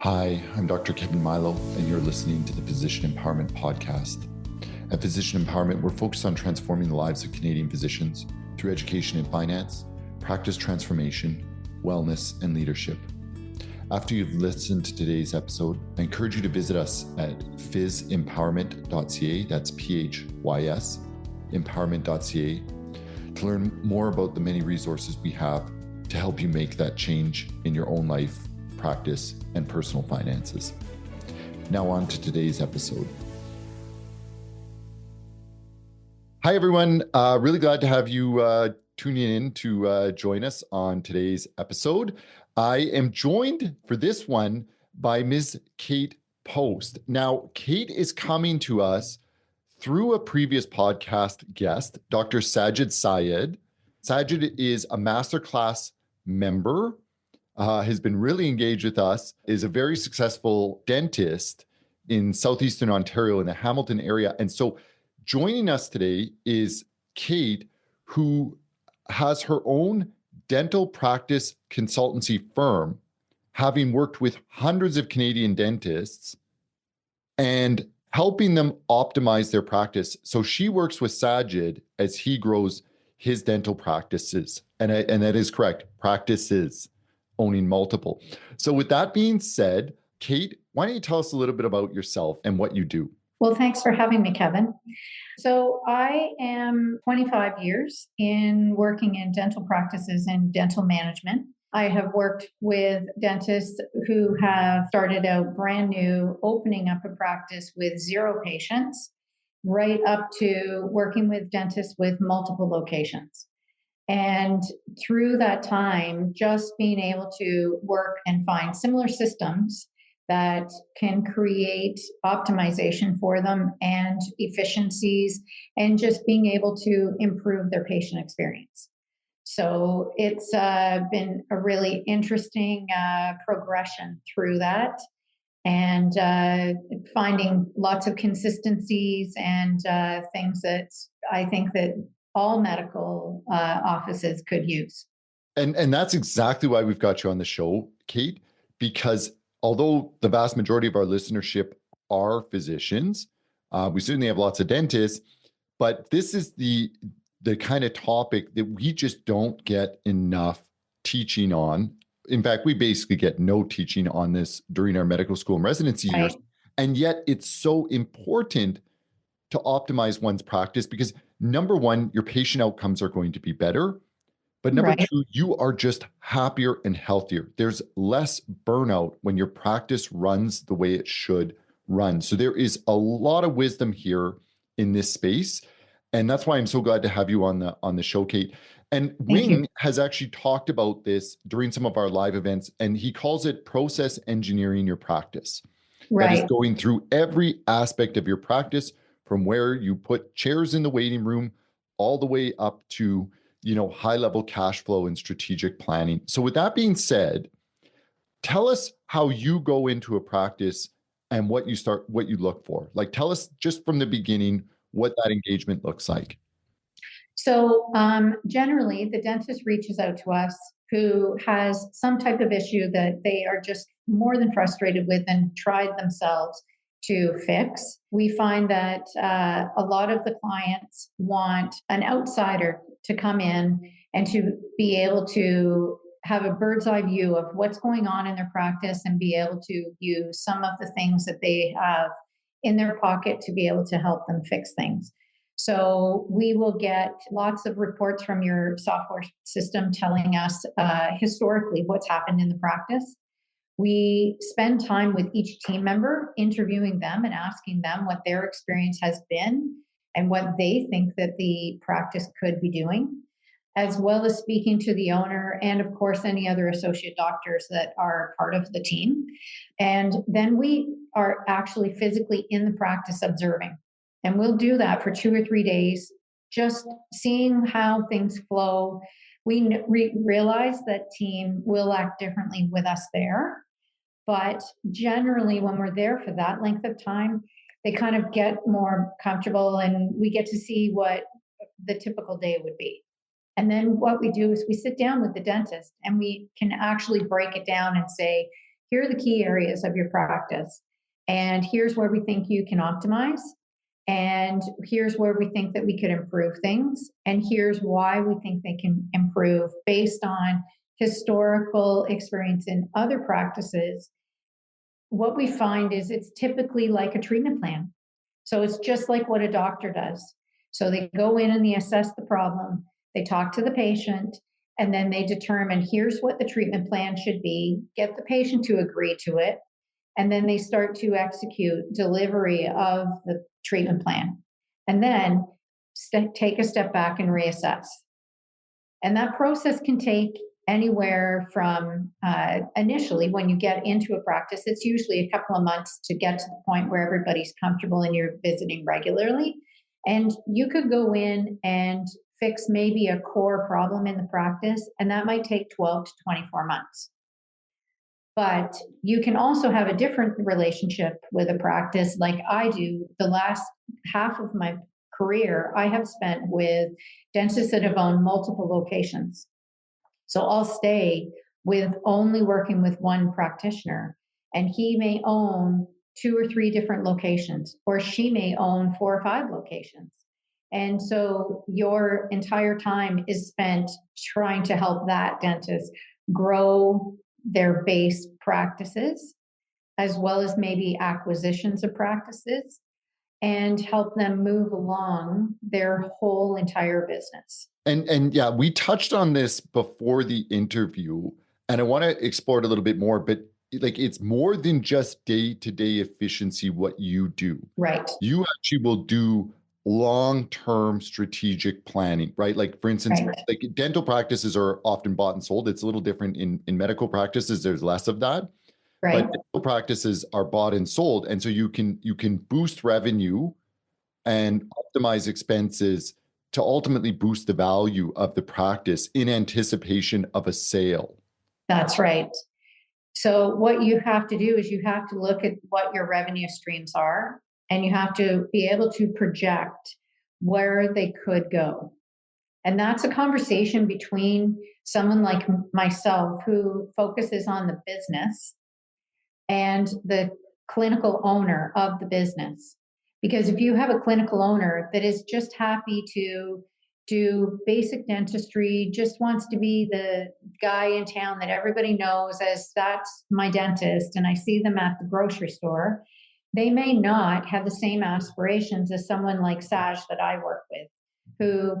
Hi, I'm Dr. Kevin Mailo, and you're listening to the Physician Empowerment Podcast. At Physician Empowerment, we're focused on transforming the lives of Canadian physicians through education and finance, practice transformation, wellness, and leadership. After you've listened to today's episode, I encourage you to visit us at phys-empowerment.ca, that's PHYS, empowerment.ca, to learn more about the many resources we have to help you make that change in your own life, practice, and personal finances. Now on to today's episode. Hi, everyone. Really glad to have you tuning in to join us on today's episode. I am joined for this one by Ms. Kate Post. Now, Kate is coming to us through a previous podcast guest, Dr. Sajid Syed. Sajid is a masterclass member, has been really engaged with us, is a very successful dentist in Southeastern Ontario in the Hamilton area. And so joining us today is Kate, who has her own dental practice consultancy firm, having worked with hundreds of Canadian dentists and helping them optimize their practice. So she works with Sajid as he grows his dental practices. And that is correct, practices, owning multiple. So with that being said, Kate, why don't you tell us a little bit about yourself and what you do? Well, thanks for having me, Kevin. So I am 25 years in working in dental practices and dental management. I have worked with dentists who have started out brand new, opening up a practice with 0 patients, right up to working with dentists with multiple locations. And through that time, just being able to work and find similar systems that can create optimization for them and efficiencies, and just being able to improve their patient experience. So it's been a really interesting progression through that, and finding lots of consistencies and things that I think that all medical offices could use. And that's exactly why we've got you on the show, Kate, because although the vast majority of our listenership are physicians, we certainly have lots of dentists, but this is the kind of topic that we just don't get enough teaching on. In fact, we basically get no teaching on this during our medical school and residency years. And yet it's so important to optimize one's practice because number one, your patient outcomes are going to be better. But number two, you are just happier and healthier. There's less burnout when your practice runs the way it should run. So there is a lot of wisdom here in this space. And that's why I'm so glad to have you on the show, Kate. And Wing has actually talked about this during some of our live events, and he calls it process engineering your practice. That is going through every aspect of your practice, from where you put chairs in the waiting room all the way up to, high-level cash flow and strategic planning. So with that being said, tell us how you go into a practice and what you look for. Like, tell us just from the beginning what that engagement looks like. So generally, the dentist reaches out to us who has some type of issue that they are just more than frustrated with and tried themselves to fix. We find that a lot of the clients want an outsider to come in and to be able to have a bird's eye view of what's going on in their practice and be able to use some of the things that they have in their pocket to be able to help them fix things. So we will get lots of reports from your software system telling us historically what's happened in the practice. We spend time with each team member, interviewing them and asking them what their experience has been and what they think that the practice could be doing, as well as speaking to the owner and, of course, any other associate doctors that are part of the team. And then we are actually physically in the practice observing. And we'll do that for 2 or 3 days, just seeing how things flow. We realize that team will act differently with us there. But generally, when we're there for that length of time, they kind of get more comfortable and we get to see what the typical day would be. And then what we do is we sit down with the dentist and we can actually break it down and say, here are the key areas of your practice. And here's where we think you can optimize. And here's where we think that we could improve things. And here's why we think they can improve based on historical experience in other practices. What we find is it's typically like a treatment plan. So it's just like what a doctor does. So they go in and they assess the problem, they talk to the patient, and then they determine here's what the treatment plan should be, get the patient to agree to it, and then they start to execute delivery of the treatment plan. And then take a step back and reassess. And that process can take anywhere from initially, when you get into a practice, it's usually a couple of months to get to the point where everybody's comfortable and you're visiting regularly. And you could go in and fix maybe a core problem in the practice, and that might take 12 to 24 months. But you can also have a different relationship with a practice like I do. The last half of my career, I have spent with dentists that have owned multiple locations. So I'll stay with only working with one practitioner, and he may own 2 or 3 different locations, or she may own 4 or 5 locations. And so your entire time is spent trying to help that dentist grow their base practices, as well as maybe acquisitions of practices, and help them move along their whole entire business. And yeah, we touched on this before the interview, and I want to explore it a little bit more, but like it's more than just day-to-day efficiency what you do. Right. You actually will do long-term strategic planning, right? Like for instance, Right. like dental practices are often bought and sold. It's a little different in medical practices. There's less of that. Right. But dental practices are bought and sold. And so you can boost revenue and optimize expenses to ultimately boost the value of the practice in anticipation of a sale. That's right. So what you have to do is you have to look at what your revenue streams are, and you have to be able to project where they could go. And that's a conversation between someone like myself who focuses on the business and the clinical owner of the business. Because if you have a clinical owner that is just happy to do basic dentistry, just wants to be the guy in town that everybody knows as that's my dentist, and I see them at the grocery store, they may not have the same aspirations as someone like Saj that I work with, who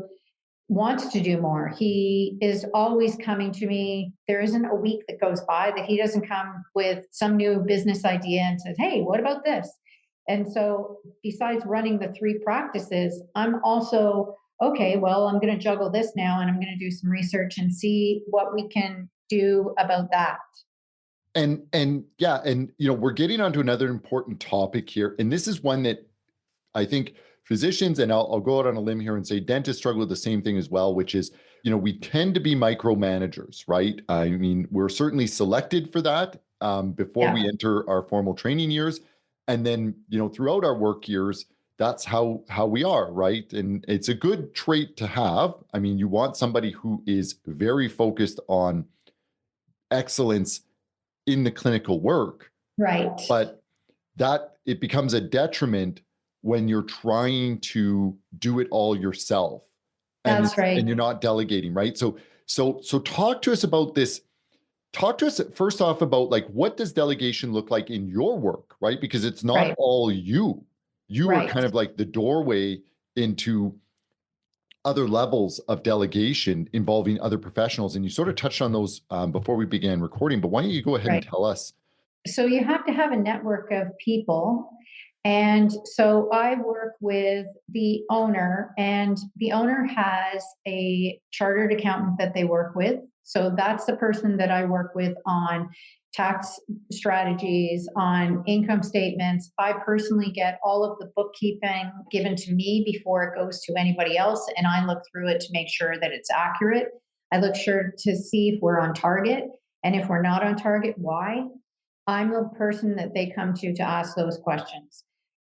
wants to do more. He is always coming to me. There isn't a week that goes by that he doesn't come with some new business idea and says, hey, what about this? And so besides running the 3 practices, I'm also, okay, well, I'm going to juggle this now, and I'm going to do some research and see what we can do about that. And yeah, and we're getting onto another important topic here. And this is one that I think physicians, and I'll go out on a limb here and say dentists struggle with the same thing as well, which is, we tend to be micromanagers, right? I mean, we're certainly selected for that before we enter our formal training years. And then, throughout our work years, that's how we are, right? And it's a good trait to have. I mean, you want somebody who is very focused on excellence in the clinical work. Right. But that it becomes a detriment when you're trying to do it all yourself. That's right. And you're not delegating, right? So talk to us about this. Talk to us first off about like, what does delegation look like in your work, right? Because it's not all you. You are kind of like the doorway into other levels of delegation involving other professionals. And you sort of touched on those before we began recording, but why don't you go ahead and tell us? So you have to have a network of people. And so I work with the owner, and the owner has a chartered accountant that they work with. So that's the person that I work with on tax strategies, on income statements. I personally get all of the bookkeeping given to me before it goes to anybody else, and I look through it to make sure that it's accurate. I look sure to see if we're on target, and if we're not on target, why. I'm the person that they come to ask those questions.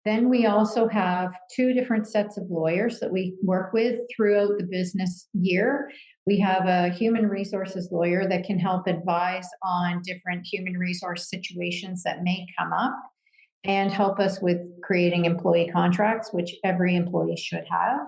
Then we also have two different sets of lawyers that we work with throughout the business year. We have a human resources lawyer that can help advise on different human resource situations that may come up and help us with creating employee contracts, which every employee should have.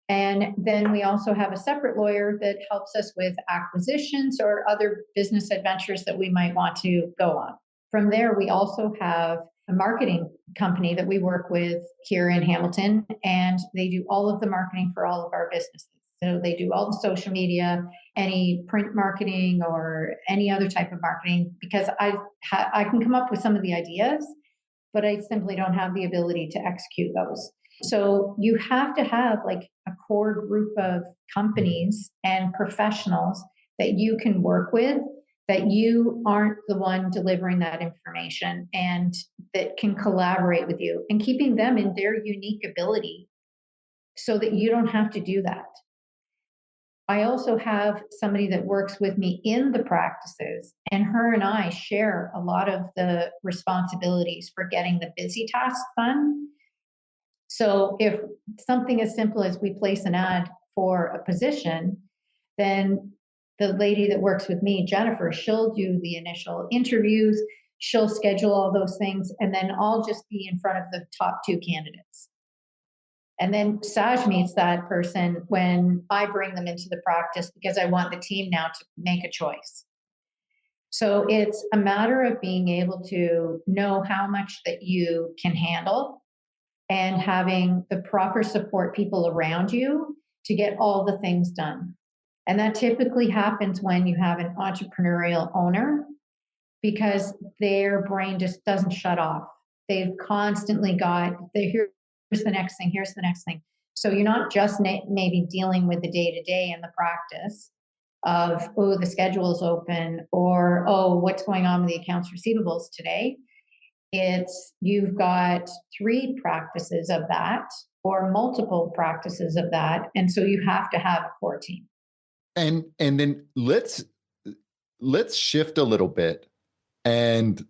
And then we also have a separate lawyer that helps us with acquisitions or other business adventures that we might want to go on. From there, we also have a marketing company that we work with here in Hamilton, and they do all of the marketing for all of our businesses. So they do all the social media, any print marketing, or any other type of marketing, because I can come up with some of the ideas, but I simply don't have the ability to execute those. So you have to have like a core group of companies and professionals that you can work with, that you aren't the one delivering that information, and that can collaborate with you and keeping them in their unique ability so that you don't have to do that. I also have somebody that works with me in the practices, and her and I share a lot of the responsibilities for getting the busy tasks done. So if something as simple as we place an ad for a position, then the lady that works with me, Jennifer, she'll do the initial interviews, she'll schedule all those things, and then I'll just be in front of the top two candidates. And then Saj meets that person when I bring them into the practice, because I want the team now to make a choice. So it's a matter of being able to know how much that you can handle and having the proper support people around you to get all the things done. And that typically happens when you have an entrepreneurial owner, because their brain just doesn't shut off. They've constantly got, here's the next thing, here's the next thing. So you're not just maybe dealing with the day-to-day in the practice of, oh, the schedule is open, or, oh, what's going on with the accounts receivables today. It's, you've got three practices of that or multiple practices of that. And so you have to have a core team. And then let's shift a little bit and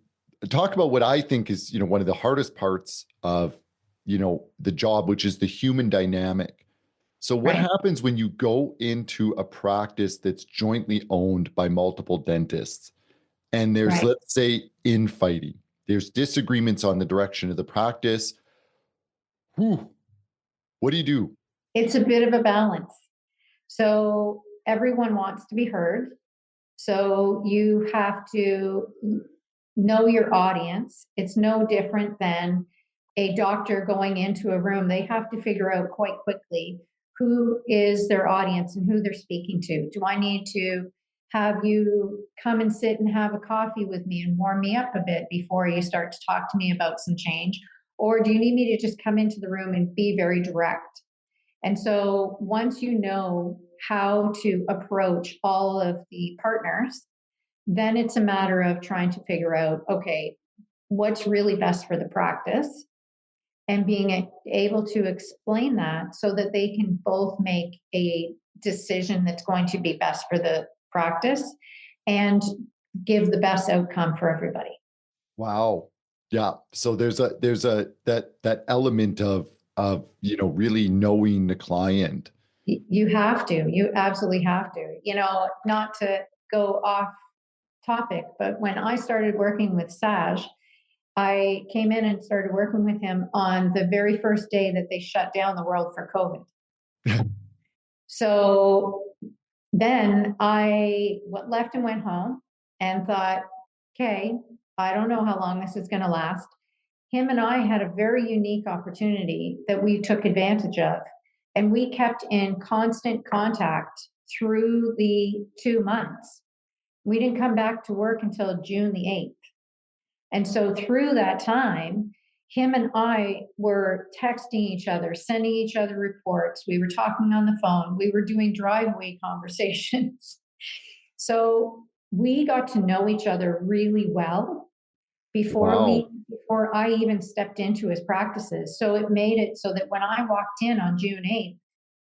talk about what I think is, one of the hardest parts of, the job, which is the human dynamic. So what happens when you go into a practice that's jointly owned by multiple dentists, and there's, let's say, infighting, there's disagreements on the direction of the practice? What do you do? It's a bit of a balance. So everyone wants to be heard. So you have to know your audience. It's no different than a doctor going into a room. They have to figure out quite quickly who is their audience and who they're speaking to. Do I need to have you come and sit and have a coffee with me and warm me up a bit before you start to talk to me about some change? Or do you need me to just come into the room and be very direct? And so once you know how to approach all of the partners, then it's a matter of trying to figure out, okay, what's really best for the practice, and being able to explain that so that they can both make a decision that's going to be best for the practice and give the best outcome for everybody. Wow. Yeah. So there's that element of really knowing the client. You have to. You absolutely have to. Not to go off topic, but when I started working with Saj, I came in and started working with him on the very first day that they shut down the world for COVID. So then I left and went home and thought, okay, I don't know how long this is going to last. Him and I had a very unique opportunity that we took advantage of. And we kept in constant contact through the 2 months. We didn't come back to work until June the 8th. And so through that time, him and I were texting each other, sending each other reports. We were talking on the phone. We were doing driveway conversations. So we got to know each other really well before I even stepped into his practices. So it made it so that when I walked in on June 8th,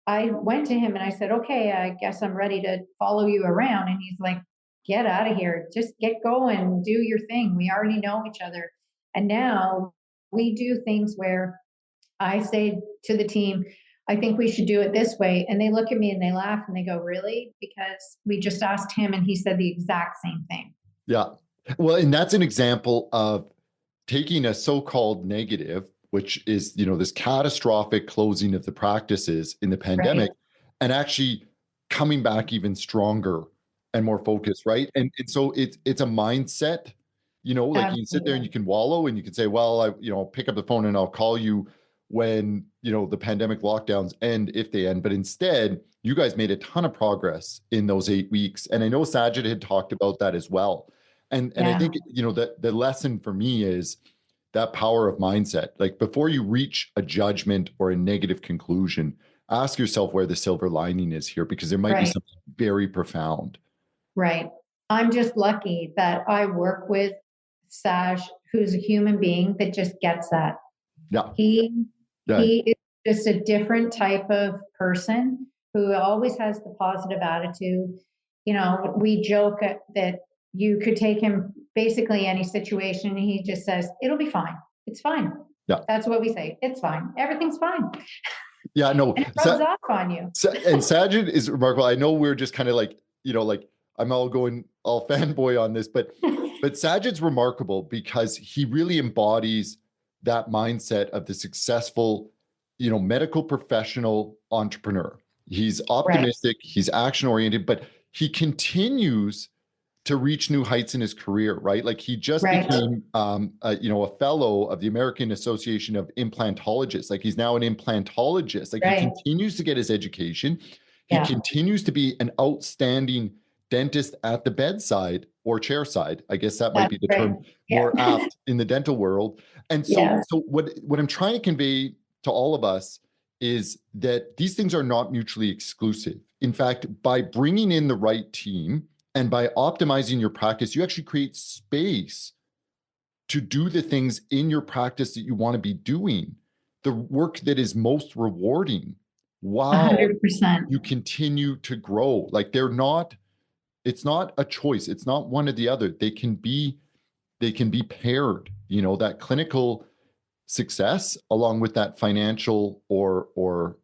I went to him and I said, okay, I guess I'm ready to follow you around. And he's like, get out of here. Just get going, do your thing. We already know each other. And now we do things where I say to the team, I think we should do it this way. And they look at me and they laugh and they go, really? Because we just asked him and he said the exact same thing. Yeah. Well, and that's an example of taking a so-called negative, which is, this catastrophic closing of the practices in the pandemic, Right. and actually coming back even stronger and more focused, right? And so it's a mindset, like you can sit there and Absolutely. you can wallow and you can say, well, pick up the phone and I'll call you when, the pandemic lockdowns end, if they end. But instead, you guys made a ton of progress in those 8 weeks. And I know Sajid had talked about that as well. And I Yeah. think, that the lesson for me is that power of mindset. Like before you reach a judgment or a negative conclusion, ask yourself where the silver lining is here, because there might be Right. something very profound. Right. I'm just lucky that I work with Saj, who's a human being that just gets that. Yeah. He Yeah. he is just a different type of person who always has the positive attitude. We joke that you could take him basically any situation, and he just says, "It'll be fine. It's fine." Yeah. That's what we say. It's fine. Everything's fine. Yeah. No. And it rubs off on you. And Sajid is remarkable. I know we're just kind of like, like I'm all going all fanboy on this, but Sajid's remarkable because he really embodies that mindset of the successful, medical professional entrepreneur. He's Right. optimistic, he's action oriented, but he continues to reach new heights in his career, right? Like he just Right. became, a fellow of the American Association of Implantologists. Like he's now an implantologist. Like he Right. continues to get his education. He Yeah. continues to be an outstanding dentist at the bedside or chairside. I guess that might That's be the right. term Yeah. more apt in the dental world. And so, Yeah. so what I'm trying to convey to all of us is that these things are not mutually exclusive. In fact, by bringing in the right team, and by optimizing your practice, you actually create space to do the things in your practice that you want to be doing, the work that is most rewarding, while 100%. you continue to grow. Like it's not a choice. It's not one or the other. They can be paired, that clinical success along with that financial or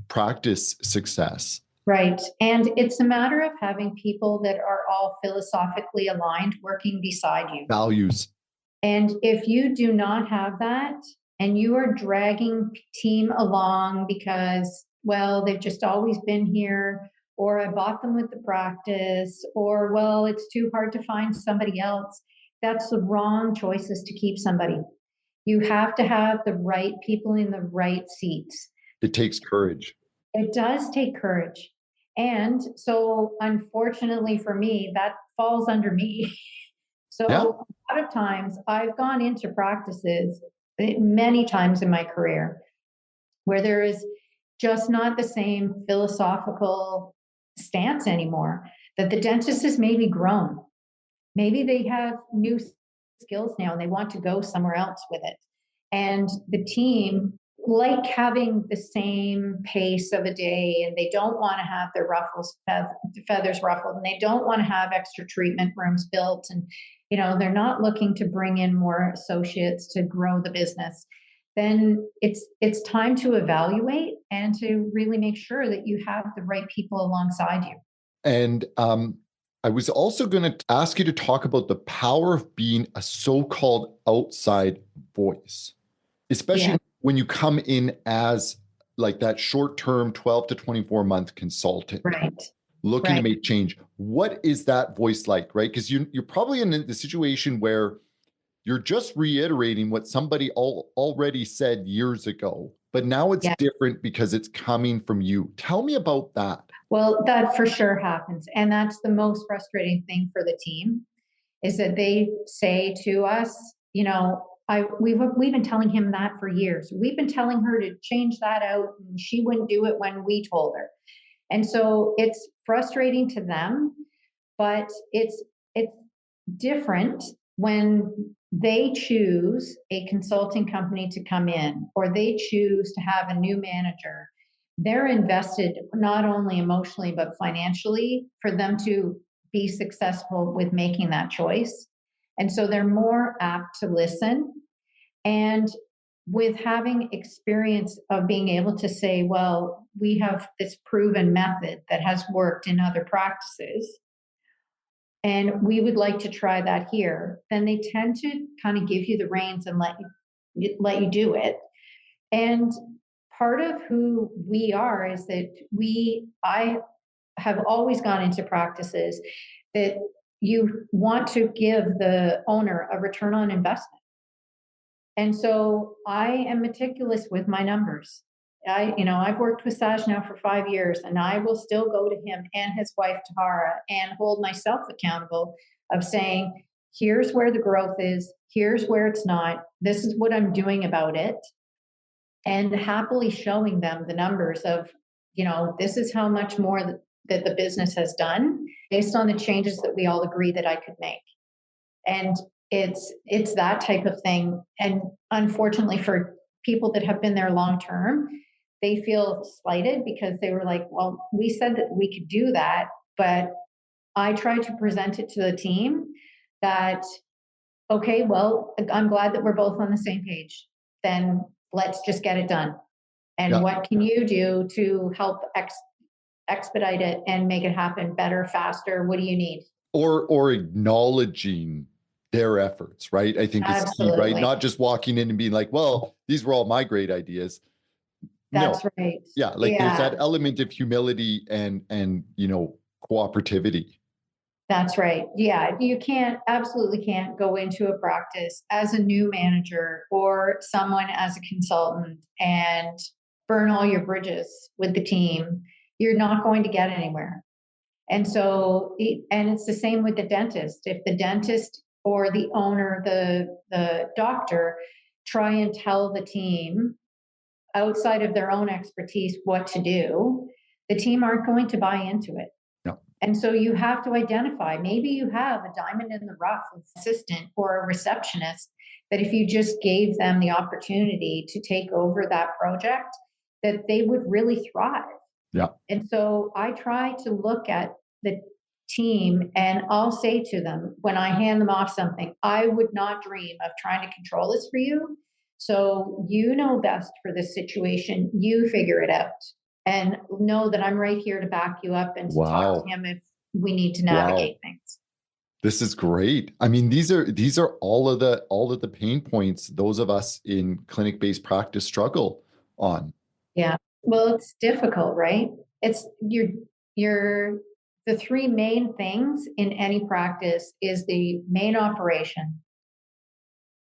practice success. Right. And it's a matter of having people that are all philosophically aligned working beside you. Values. And if you do not have that and you are dragging team along because, well, they've just always been here, or I bought them with the practice, or, well, it's too hard to find somebody else, that's the wrong choices to keep somebody. You have to have the right people in the right seats. It takes courage. It does take courage. And so, unfortunately for me, that falls under me. Yeah. So, a lot of times I've gone into practices many times in my career where there is just not the same philosophical stance anymore, that the dentist has maybe grown. Maybe they have new skills now and they want to go somewhere else with it. And the team like having the same pace of a day, and they don't want to have their feathers ruffled, and they don't want to have extra treatment rooms built. And, they're not looking to bring in more associates to grow the business. Then it's time to evaluate and to really make sure that you have the right people alongside you. And I was also going to ask you to talk about the power of being a so-called outside voice, especially Yeah. when you come in as like that short-term 12 to 24 month consultant Right. looking to Right. make change. What is that voice like, right? Because you're probably in the situation where you're just reiterating what somebody already said years ago, but now it's Yeah. different because it's coming from you. Tell me about that. Well, that for sure happens. And that's the most frustrating thing for the team is that they say to us, we've been telling him that for years. We've been telling her to change that out, and she wouldn't do it when we told her. And so it's frustrating to them, but it's different when they choose a consulting company to come in, or they choose to have a new manager. They're invested not only emotionally but financially for them to be successful with making that choice. And so they're more apt to listen. And with having experience of being able to say, well, we have this proven method that has worked in other practices, and we would like to try that here, then they tend to kind of give you the reins and let you do it. And part of who we are is that I have always gone into practices that you want to give the owner a return on investment. And so I am meticulous with my numbers. I've worked with Saj now for 5 years, and I will still go to him and his wife Tahara and hold myself accountable of saying, here's where the growth is, here's where it's not, this is what I'm doing about it, and happily showing them the numbers of, this is how much more that the business has done based on the changes that we all agree that I could make. And it's that type of thing. And unfortunately for people that have been there long term, they feel slighted because they were like, well, we said that we could do that, but I tried to present it to the team that, okay, well, I'm glad that we're both on the same page. Then let's just get it done. And what can you do to help expedite it and make it happen better, faster? What do you need? Or acknowledging their efforts, right? I think is key, right? Not just walking in and being like, well, these were all my great ideas. That's right. Yeah, there's that element of humility and cooperativity. That's right. Yeah, you absolutely can't go into a practice as a new manager or someone as a consultant and burn all your bridges with the team. You're not going to get anywhere. And so, and it's the same with the dentist. If the dentist or the owner, the doctor, try and tell the team outside of their own expertise what to do, the team aren't going to buy into it. No. And so you have to identify, maybe you have a diamond in the rough assistant or a receptionist that if you just gave them the opportunity to take over that project, that they would really thrive. Yeah. And so I try to look at the team and I'll say to them when I hand them off something, I would not dream of trying to control this for you. So you know best for this situation. You figure it out and know that I'm right here to back you up and to talk to him if we need to navigate things. This is great. I mean, these are all of the pain points those of us in clinic-based practice struggle on. Yeah. Well, it's difficult, right? It's the three main things in any practice is the main operation,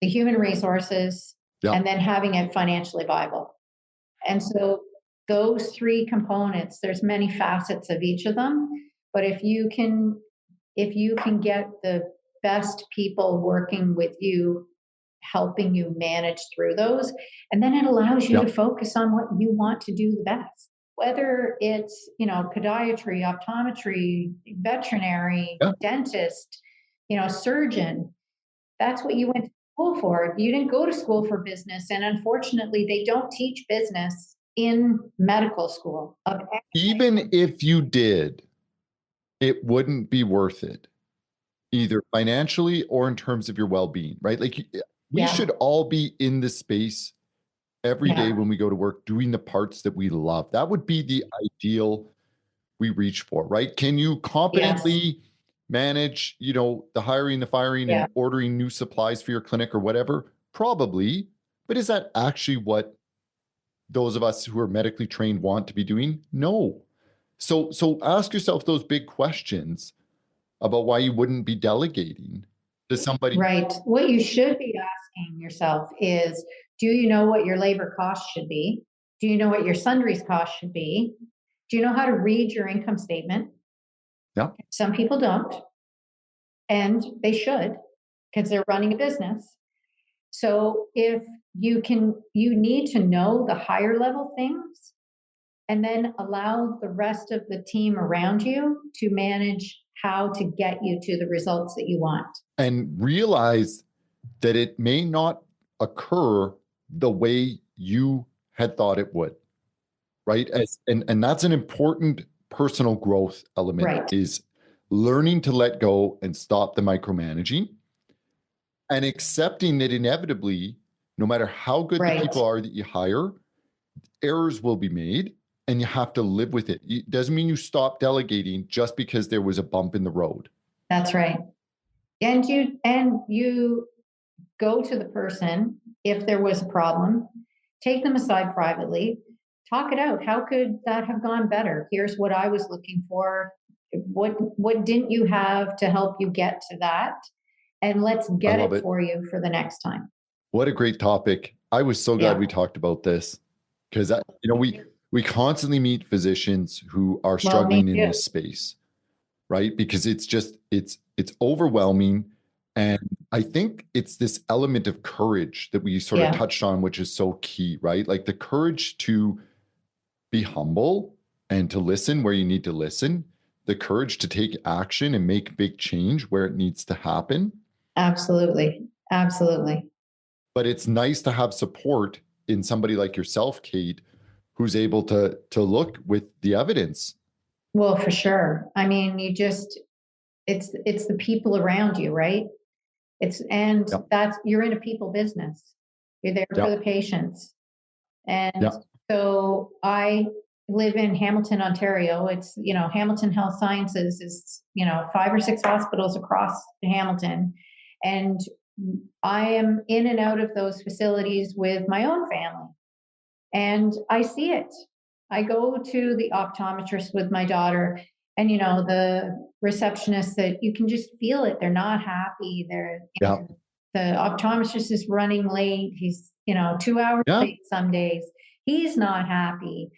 the human resources, and then having it financially viable. And so those three components, there's many facets of each of them, but if you can get the best people working with you, helping you manage through those, and then it allows you to focus on what you want to do the best, whether it's podiatry, optometry, veterinary, dentist, surgeon. That's what you went to school for. You didn't go to school for business, and unfortunately they don't teach business in medical school. Even if you did, it wouldn't be worth it, either financially or in terms of your well-being, right? We should all be in the space every day when we go to work doing the parts that we love. That would be the ideal we reach for, right? Can you competently manage, the hiring, the firing, and ordering new supplies for your clinic or whatever? Probably. But is that actually what those of us who are medically trained want to be doing? No. So ask yourself those big questions about why you wouldn't be delegating to somebody. Right. What you should be asking yourself is, do you know what your labor costs should be? Do you know what your sundries costs should be? Do you know how to read your income statement? Yeah. Some people don't, and they should because they're running a business. So if you need to know the higher level things and then allow the rest of the team around you to manage how to get you to the results that you want. And realize that it may not occur the way you had thought it would, right? And that's an important personal growth element, is learning to let go and stop the micromanaging and accepting that inevitably No matter how good Right. the people are that you hire, errors will be made and you have to live with it. It doesn't mean you stop delegating just because there was a bump in the road. That's right. And you go to the person if there was a problem, take them aside privately, talk it out. How could that have gone better? Here's what I was looking for. What didn't you have to help you get to that? And let's I get love it it. for you for the next time. What a great topic. I was so glad Yeah. we talked about this because we constantly meet physicians who are struggling in this space, right? Because it's overwhelming. And I think it's this element of courage that we sort of touched on, which is so key, right? Like the courage to be humble and to listen where you need to listen, the courage to take action and make big change where it needs to happen. Absolutely. Absolutely. But it's nice to have support in somebody like yourself, Kate, who's able to look with the evidence. Well, for sure. I mean, it's the people around you, right? That's, you're in a people business. You're there for the patients. And so I live in Hamilton, Ontario. It's, Hamilton Health Sciences is, 5 or 6 hospitals across Hamilton. And I am in and out of those facilities with my own family. And I see it. I go to the optometrist with my daughter, and the receptionist, that you can just feel it. They're not happy. The optometrist is running late. He's 2 hours late some days. He's not happy.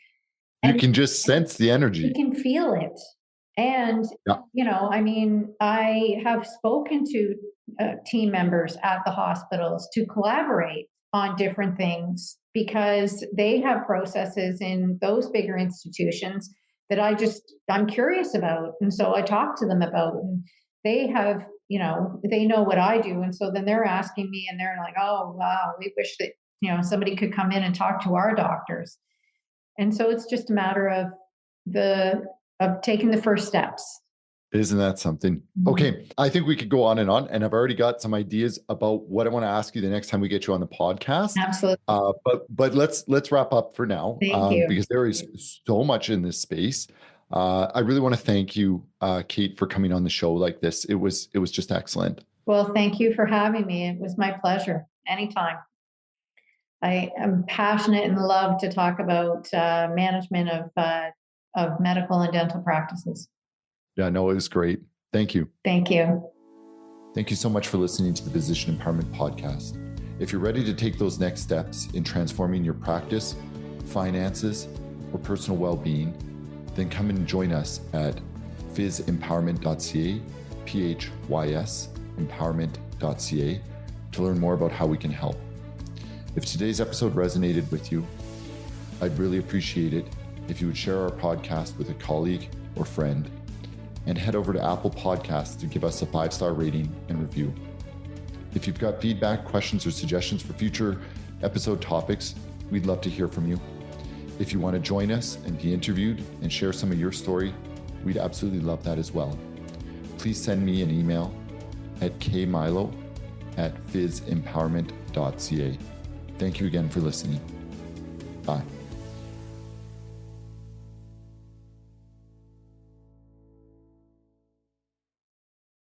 You can just sense the energy. You can feel it. And I have spoken to team members at the hospitals to collaborate on different things, because they have processes in those bigger institutions that I'm curious about. And so I talk to them about, and they have, they know what I do. And so then they're asking me, and they're like, oh, wow, we wish that, somebody could come in and talk to our doctors. And so it's just a matter of taking the first steps. Isn't that something? Okay. I think we could go on, and I've already got some ideas about what I want to ask you the next time we get you on the podcast. Absolutely. But let's wrap up for now. Thank you. Because there is so much in this space. I really want to thank you, Kate, for coming on the show like this. It was just excellent. Well, thank you for having me. It was my pleasure. Anytime. I am passionate and love to talk about management of medical and dental practices. Yeah, no, it was great. Thank you. Thank you. Thank you so much for listening to the Physician Empowerment Podcast. If you're ready to take those next steps in transforming your practice, finances, or personal well-being, then come and join us at phys-empowerment.ca, PHYS empowerment.ca, to learn more about how we can help. If today's episode resonated with you, I'd really appreciate it if you would share our podcast with a colleague or friend, and head over to Apple Podcasts to give us a 5-star rating and review. If you've got feedback, questions, or suggestions for future episode topics, we'd love to hear from you. If you want to join us and be interviewed and share some of your story, we'd absolutely love that as well. Please send me an email at kmilo@phys-empowerment.ca. Thank you again for listening. Bye.